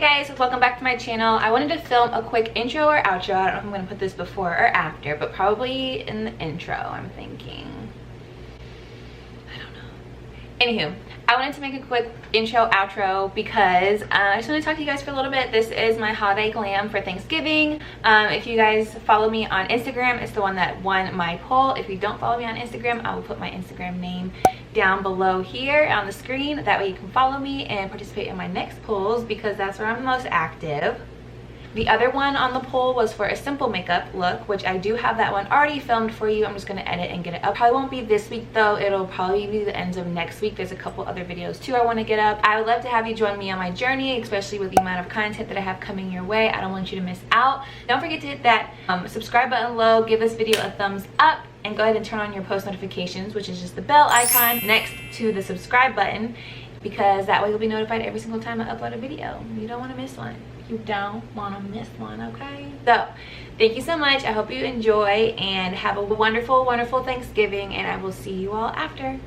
guys, welcome back to my channel. I wanted to film a quick intro or outro. I don't know if I'm going to put this before or after, but probably in the intro, I'm thinking. I don't know. Anywho, I wanted to make a quick intro outro because I just want to talk to you guys for a little bit. This is my holiday glam for Thanksgiving. If you guys follow me on Instagram, it's the one that won my poll. If you don't follow me on Instagram, I will put my Instagram name down below here on the screen. That way you can follow me and participate in my next polls because that's where I'm the most active. The other one on the poll was for a simple makeup look, which I do have that one already filmed for you. I'm just going to edit and get it up. Probably won't be this week though. It'll probably be the ends of next week. There's a couple other videos too I want to get up. I would love to have you join me on my journey, especially with the amount of content that I have coming your way. I don't want you to miss out. Don't forget to hit that subscribe button below. Give this video a thumbs up. And go ahead and turn on your post notifications, which is just the bell icon next to the subscribe button, because that way you'll be notified every single time I upload a video. You don't want to miss one. You don't want to miss one, okay? So, thank you so much. I hope you enjoy and have a wonderful, wonderful Thanksgiving, and I will see you all after.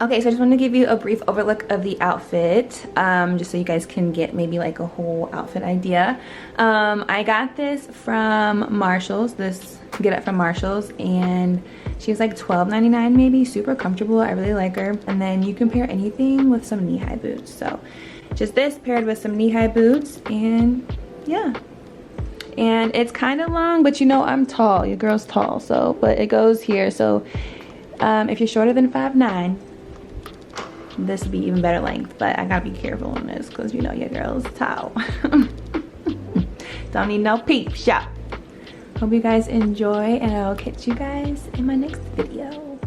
Okay, so I just wanted to give you a brief overlook of the outfit, just so you guys can get maybe like a whole outfit idea. I got this from Marshall's, get it from Marshall's, and she was like $12.99 maybe, super comfortable. I really like her. And then you can pair anything with some knee-high boots. So just this paired with some knee-high boots, and yeah. And it's kind of long, but you know I'm tall, your girl's tall, so, but it goes here. So if you're shorter than 5'9", this would be even better length, but I gotta be careful on this because you know your girl's tall. Don't need no peep shop. Hope you guys enjoy, and I'll catch you guys in my next video.